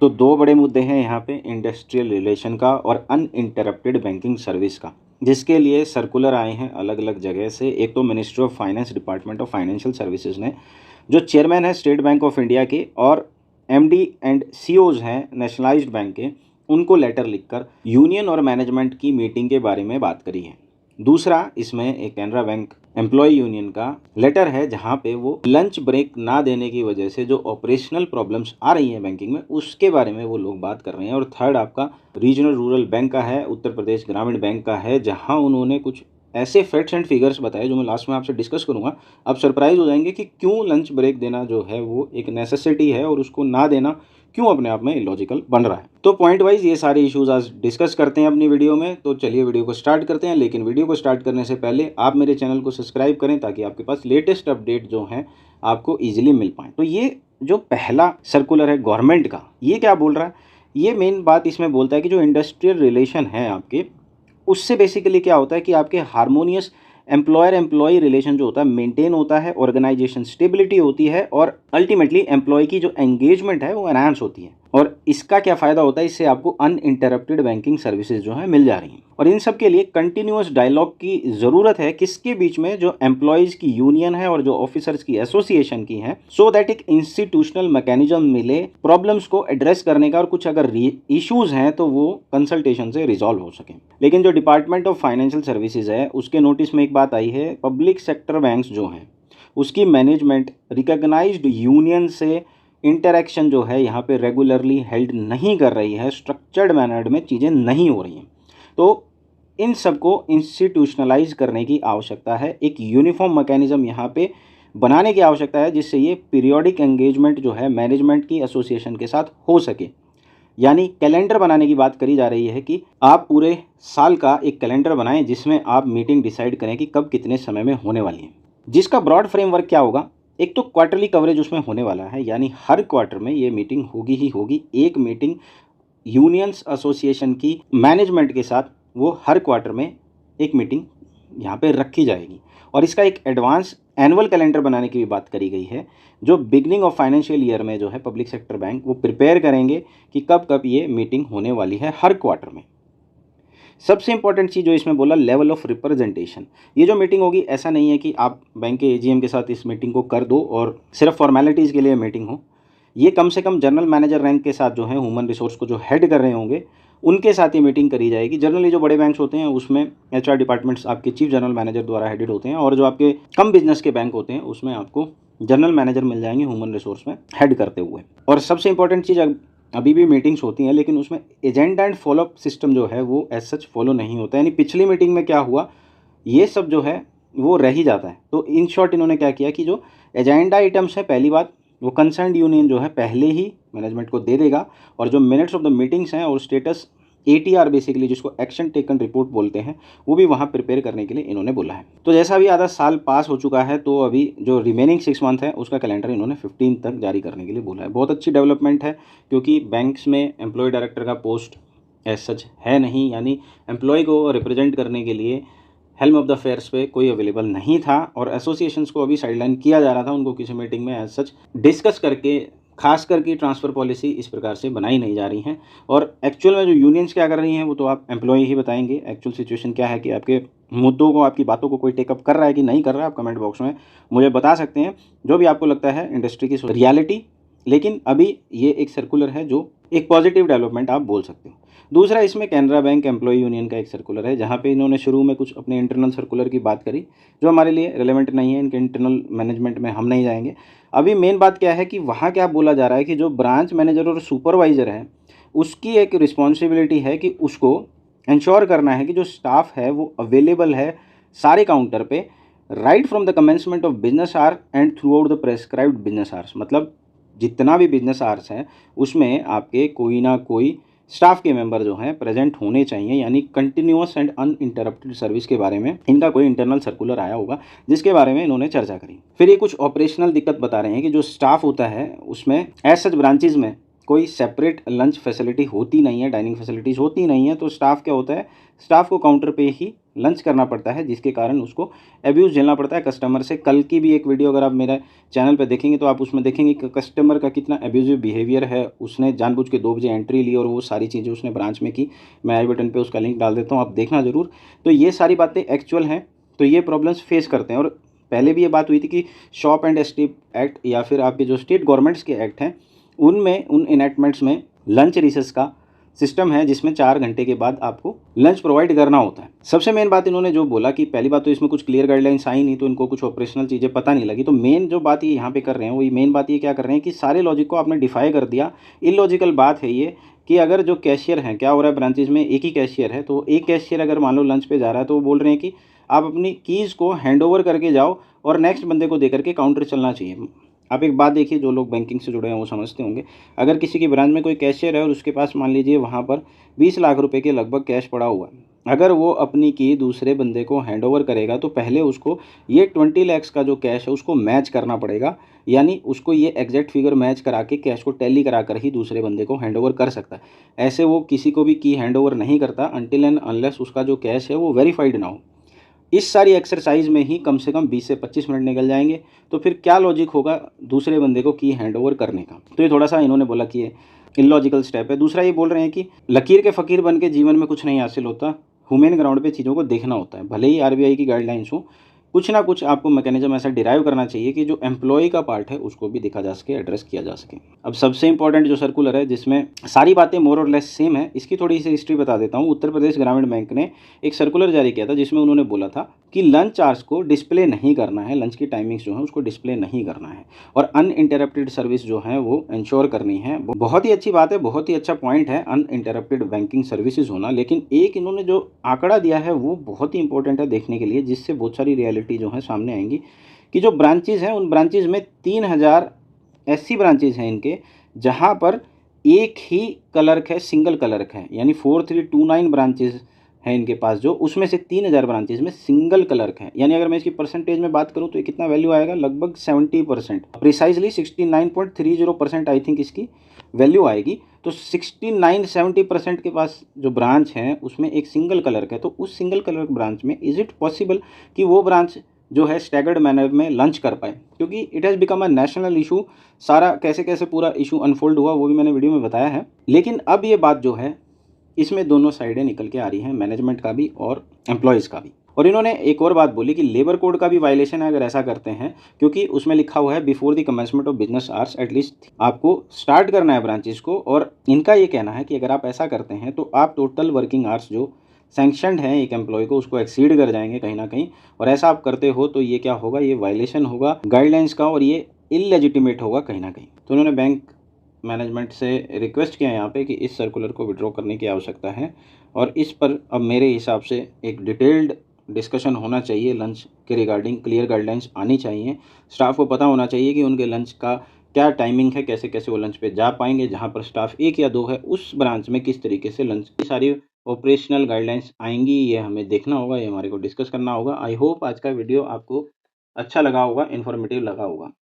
तो दो बड़े मुद्दे हैं यहाँ पे, इंडस्ट्रियल रिलेशन का और अनइंटरप्टेड बैंकिंग सर्विस का, जिसके लिए सर्कुलर आए हैं अलग अलग जगह से। एक तो ministry of finance, department of financial services ने, जो चेयरमैन है स्टेट बैंक ऑफ इंडिया के और एमडी एंड सीओज हैं नेशनलाइज्ड बैंक के, उनको लेटर लिखकर यूनियन और मैनेजमेंट की मीटिंग के बारे में बात करी है। दूसरा, इसमें एक कैनरा बैंक एम्प्लॉय यूनियन का लेटर है, जहां पे वो लंच ब्रेक ना देने की वजह से जो ऑपरेशनल प्रॉब्लम्स आ रही हैं बैंकिंग में, उसके बारे में वो लोग बात कर रहे हैं। और थर्ड आपका रीजनल रूरल बैंक का है, उत्तर प्रदेश ग्रामीण बैंक का है, जहां उन्होंने कुछ ऐसे फैक्ट्स एंड फिगर्स बताए जो मैं लास्ट में आपसे डिस्कस करूंगा। आप सरप्राइज हो जाएंगे कि क्यों लंच ब्रेक देना जो है वो एक नेसेसिटी है और उसको ना देना क्यों अपने आप में इलॉजिकल बन रहा है। तो पॉइंट वाइज ये सारे इश्यूज आज डिस्कस करते हैं अपनी वीडियो में। तो चलिए वीडियो को स्टार्ट करते हैं, लेकिन वीडियो को स्टार्ट करने से पहले आप मेरे चैनल को सब्सक्राइब करें ताकि आपके पास लेटेस्ट अपडेट जो हैं आपको ईजिली मिल पाएँ। तो ये जो पहला सर्कुलर है गवर्नमेंट का, ये क्या बोल रहा है, ये मेन बात इसमें बोलता है कि जो इंडस्ट्रियल रिलेशन है आपके, उससे बेसिकली क्या होता है कि आपके हार्मोनियस एम्प्लॉयर एम्प्लॉय रिलेशन जो होता है मेंटेन होता है, ऑर्गेनाइजेशन स्टेबिलिटी होती है और अल्टीमेटली एम्प्लॉय की जो एंगेजमेंट है वो एनहांस होती है। और इसका क्या फ़ायदा होता है, इससे आपको अनइंटरप्टेड बैंकिंग सर्विसेज जो है मिल जा रही हैं। और इन सब के लिए कंटिन्यूअस डायलॉग की ज़रूरत है, किसके बीच में, जो एम्प्लॉयज़ की यूनियन है और जो ऑफिसर्स की एसोसिएशन की है, सो दैट एक इंस्टीट्यूशनल मैकेनिज्म मिले प्रॉब्लम्स को एड्रेस करने का, और कुछ अगर इश्यूज़ हैं तो वो कंसल्टेशन से रिजॉल्व हो सकें। लेकिन जो डिपार्टमेंट ऑफ फाइनेंशियल सर्विसेज है, उसके नोटिस में एक बात आई है, पब्लिक सेक्टर बैंक्स जो हैं उसकी मैनेजमेंट रिकॉग्नाइज्ड यूनियन से इंटरेक्शन जो है यहाँ पे रेगुलरली हेल्ड नहीं कर रही है, स्ट्रक्चर्ड मैनर में चीज़ें नहीं हो रही हैं। तो इन सबको इंस्टीट्यूशनलाइज करने की आवश्यकता है, एक यूनिफॉर्म मैकेनिज्म यहाँ पे बनाने की आवश्यकता है, जिससे ये पीरियोडिक एंगेजमेंट जो है मैनेजमेंट की एसोसिएशन के साथ हो सके। यानी कैलेंडर बनाने की बात करी जा रही है कि आप पूरे साल का एक कैलेंडर बनाएं जिसमें आप मीटिंग डिसाइड करें कि कब कितने समय में होने वाली है। जिसका ब्रॉड फ्रेमवर्क क्या होगा, एक तो क्वार्टरली कवरेज उसमें होने वाला है, यानी हर क्वार्टर में ये मीटिंग होगी ही होगी। एक मीटिंग यूनियंस एसोसिएशन की मैनेजमेंट के साथ वो हर क्वार्टर में एक मीटिंग यहाँ पे रखी जाएगी। और इसका एक एडवांस एनुअल कैलेंडर बनाने की भी बात करी गई है, जो बिगनिंग ऑफ फाइनेंशियल ईयर में जो है पब्लिक सेक्टर बैंक वो प्रिपेयर करेंगे कि कब कब ये मीटिंग होने वाली है हर क्वार्टर में। सबसे इंपॉर्टेंट चीज़ जो इसमें बोला, लेवल ऑफ रिप्रेजेंटेशन। ये जो मीटिंग होगी, ऐसा नहीं है कि आप बैंक के एजीएम के साथ इस मीटिंग को कर दो और सिर्फ फॉर्मेलिटीज़ के लिए मीटिंग हो। ये कम से कम जनरल मैनेजर रैंक के साथ जो है ह्यूमन रिसोर्स को जो हेड कर रहे होंगे उनके साथ ये मीटिंग करी जाएगी। जनरली जो बड़े बैंक्स होते हैं उसमें एचआर डिपार्टमेंट्स आपके चीफ जनरल मैनेजर द्वारा हेडेड होते हैं, और जो आपके कम बिजनेस के बैंक होते हैं उसमें आपको जनरल मैनेजर मिल जाएंगे ह्यूमन रिसोर्स में हेड करते हुए। और सबसे इंपॉर्टेंट चीज़, अभी भी मीटिंग्स होती हैं लेकिन उसमें एजेंडा एंड फॉलोअप सिस्टम जो है वो एज सच फॉलो नहीं होता है, यानी पिछली मीटिंग में क्या हुआ ये सब जो है वो रह ही जाता है। तो इन शॉर्ट इन्होंने क्या किया कि जो एजेंडा आइटम्स है, पहली बात वो कंसर्न यूनियन जो है पहले ही मैनेजमेंट को दे देगा, और जो मिनट्स ऑफ द मीटिंग्स हैं और स्टेटस एटीआर बेसिकली जिसको एक्शन टेकन रिपोर्ट बोलते हैं, वो भी वहाँ प्रिपेयर करने के लिए इन्होंने बोला है। तो जैसा अभी आधा साल पास हो चुका है, तो अभी जो रिमेनिंग 6 मंथ है उसका कैलेंडर इन्होंने 15 तक जारी करने के लिए बोला है। बहुत अच्छी डेवलपमेंट है, क्योंकि बैंक्स में एम्प्लॉय डायरेक्टर का पोस्ट एज सच है नहीं, यानी एम्प्लॉय को रिप्रेजेंट करने के लिए हेल्म ऑफ द अफेयर्स पे कोई अवेलेबल नहीं था, और एसोसिएशंस को अभी साइडलाइन किया जा रहा था, उनको किसी मीटिंग में एज सच डिस्कस करके खास करके ट्रांसफ़र पॉलिसी इस प्रकार से बनाई नहीं जा रही हैं। और एक्चुअल में जो यूनियंस क्या कर रही हैं वो तो आप एम्प्लॉय ही बताएंगे। एक्चुअल सिचुएशन क्या है कि आपके मुद्दों को, आपकी बातों को कोई टेकअप कर रहा है कि नहीं कर रहा है, आप कमेंट बॉक्स में मुझे बता सकते हैं, जो भी आपको लगता है इंडस्ट्री की रियलिटी। लेकिन अभी ये एक सर्कुलर है जो एक पॉजिटिव डेवलपमेंट आप बोल सकते हो। दूसरा, इसमें कैनरा बैंक एम्प्लॉय यूनियन का एक सर्कुलर है, जहाँ पे इन्होंने शुरू में कुछ अपने इंटरनल सर्कुलर की बात करी जो हमारे लिए रिलेवेंट नहीं है, इनके इंटरनल मैनेजमेंट में हम नहीं जाएंगे। अभी मेन बात क्या है कि वहाँ क्या बोला जा रहा है कि जो ब्रांच मैनेजर और सुपरवाइज़र है उसकी एक रिस्पॉन्सिबिलिटी है कि उसको इंश्योर करना है कि जो स्टाफ है वो अवेलेबल है सारे काउंटर पे right from the commencement of business hour and through out the prescribed business hours. मतलब जितना भी बिजनेस आवर्स हैं उसमें आपके कोई ना कोई स्टाफ के मेंबर जो हैं प्रेजेंट होने चाहिए, यानी कंटिन्यूअस एंड अनइंटरप्टेड सर्विस के बारे में इनका कोई इंटरनल सर्कुलर आया होगा जिसके बारे में इन्होंने चर्चा करी। फिर ये कुछ ऑपरेशनल दिक्कत बता रहे हैं कि जो स्टाफ होता है उसमें एज सच ब्रांचेज में कोई सेपरेट लंच फैसिलिटी होती नहीं है, डाइनिंग फैसिलिटीज़ होती नहीं है, तो स्टाफ क्या होता है, स्टाफ को काउंटर पे ही लंच करना पड़ता है, जिसके कारण उसको अब्यूज़ झेलना पड़ता है कस्टमर से। कल की भी एक वीडियो अगर आप मेरे चैनल पे देखेंगे तो आप उसमें देखेंगे कि कस्टमर का कितना अब्यूज़िव बिहेवियर है। उसने जानबूझ के 2 बजे एंट्री ली और वो सारी चीज़ें उसने ब्रांच में की। मैं आई बटन पे उसका लिंक डाल देता हूँ, आप देखना ज़रूर। तो ये सारी बातें एक्चुअल हैं, तो ये प्रॉब्लम्स फेस करते हैं। और पहले भी ये बात हुई थी कि शॉप एंड स्ट्रीट एक्ट या फिर आपके जो स्टेट गवर्नमेंट्स के एक्ट हैं, उनमें उन इनैक्टमेंट्स में लंच रिसेस का सिस्टम है, जिसमें 4 घंटे के बाद आपको लंच प्रोवाइड करना होता है। सबसे मेन बात इन्होंने जो बोला कि पहली बात तो इसमें कुछ क्लियर गाइडलाइंस आई नहीं, तो इनको कुछ ऑपरेशनल चीज़ें पता नहीं लगी। तो मेन जो बात ये यहाँ पे कर रहे हैं, वो मेन बात ये क्या कर रहे हैं कि सारे लॉजिक को आपने डिफाई कर दिया। इलॉजिकल बात है ये कि अगर जो कैशियर हैं, क्या हो रहा है ब्रांचेज़ में एक ही कैशियर है, तो एक कैशियर अगर मान लो लंच पे जा रहा है, तो वो बोल रहे हैं कि आप अपनी कीज़ को हैंडओवर करके जाओ और नेक्स्ट बंदे को देकर के काउंटर चलना चाहिए। आप एक बात देखिए, जो लोग बैंकिंग से जुड़े हैं वो समझते होंगे। अगर किसी की ब्रांच में कोई कैशियर है और उसके पास मान लीजिए वहाँ पर 20 लाख रुपए के लगभग कैश पड़ा हुआ है, अगर वो अपनी की दूसरे बंदे को हैंडओवर करेगा, तो पहले उसको ये 20 लाख का जो कैश है उसको मैच करना पड़ेगा। यानी उसको ये एग्जैक्ट फिगर मैच करा के कैश को टैली करा कर ही दूसरे बंदे को हैंडओवर कर सकता है। ऐसे वो किसी को भी की हैंडओवर नहीं करता अनटिल एंड अनलेस उसका जो कैश है वो वेरीफाइड ना हो। इस सारी एक्सरसाइज में ही कम से कम 20 से 25 मिनट निकल जाएंगे। तो फिर क्या लॉजिक होगा दूसरे बंदे को की हैंडओवर करने का? तो ये थोड़ा-सा इन्होंने बोला कि ये इलॉजिकल स्टेप है। दूसरा ये बोल रहे हैं कि लकीर के फ़कीर बन के जीवन में कुछ नहीं हासिल होता, ह्यूमन ग्राउंड पे चीज़ों को देखना होता है। भले ही आरबीआई की गाइडलाइंस हो, कुछ ना कुछ आपको मैकेनिज़्म ऐसा डिराइव करना चाहिए कि जो एम्प्लॉयी का पार्ट है उसको भी देखा जा सके, एड्रेस किया जा सके। अब सबसे इंपॉर्टेंट जो सर्कुलर है, जिसमें सारी बातें मोर और लेस सेम है, इसकी थोड़ी-सी हिस्ट्री बता देता हूँ। उत्तर प्रदेश ग्रामीण बैंक ने एक सर्कुलर जारी किया था, जिसमें उन्होंने बोला था कि लंच आवर्स को डिस्प्ले नहीं करना है, लंच की टाइमिंग्स जो है उसको डिस्प्ले नहीं करना है और अनइंटरप्टेड सर्विस जो है वो इंश्योर करनी है। बहुत ही अच्छी बात है, बहुत ही अच्छा पॉइंट है अनइंटरप्टेड बैंकिंग सर्विसेज होना। लेकिन एक इन्होंने जो आंकड़ा दिया है वो बहुत ही इंपॉर्टेंट है देखने के लिए, जिससे बहुत सारी रियलिटी जो है सामने आएंगी कि जो ब्रांचेज हैं उन ब्रांचेज में 3000 ऐसी ब्रांचेज हैं इनके, जहाँ पर एक ही क्लर्क है, सिंगल क्लर्क है। यानी 4329 ब्रांचेज हैं इनके पास, जो उसमें से 3000 ब्रांचेज में सिंगल क्लर्क है। यानी अगर मैं इसकी परसेंटेज में बात करूं तो ये कितना वैल्यू आएगा, लगभग 70%, प्रिसाइजली 69.30% आई थिंक इसकी वैल्यू आएगी। तो 69-70% के पास जो ब्रांच हैं उसमें एक सिंगल क्लर्क है। तो उस सिंगल क्लर्क ब्रांच में इज़ इट पॉसिबल कि वो ब्रांच जो है स्टैगर्ड मैनर में लंच कर पाए? क्योंकि it has become a national issue. सारा कैसे कैसे पूरा इशू अनफोल्ड हुआ वो भी मैंने वीडियो में बताया है। लेकिन अब ये बात जो है इसमें दोनों साइडें निकल के आ रही हैं, मैनेजमेंट का भी और एम्प्लॉयज़ का भी। और इन्होंने एक और बात बोली कि लेबर कोड का भी वायलेशन है अगर ऐसा करते हैं, क्योंकि उसमें लिखा हुआ है before the commencement of business hours at least आपको स्टार्ट करना है ब्रांचेस को। और इनका ये कहना है कि अगर आप ऐसा करते हैं तो आप टोटल वर्किंग आवर्स जो सैंक्शनड हैं एक एम्प्लॉय को, उसको एक्सीड कर जाएंगे कहीं ना कहीं। और ऐसा आप करते हो तो ये क्या होगा, ये वायलेशन होगा गाइडलाइंस का और ये इललेजिटिमेट होगा कहीं ना कहीं। तो उन्होंने बैंक मैनेजमेंट से रिक्वेस्ट किया यहाँ पे कि इस सर्कुलर को विड्रॉ करने की आवश्यकता है और इस पर अब मेरे हिसाब से एक डिटेल्ड डिस्कशन होना चाहिए। लंच के रिगार्डिंग क्लियर गाइडलाइंस आनी चाहिए। स्टाफ को पता होना चाहिए कि उनके लंच का क्या टाइमिंग है, कैसे कैसे वो लंच पे जा पाएंगे। जहाँ पर स्टाफ 1 या 2 है उस ब्रांच में किस तरीके से लंच की सारी ऑपरेशनल गाइडलाइंस आएंगी, ये हमें देखना होगा, ये हमारे को डिस्कस करना होगा। आई होप आज का वीडियो आपको अच्छा लगा होगा, इन्फॉर्मेटिव लगा होगा।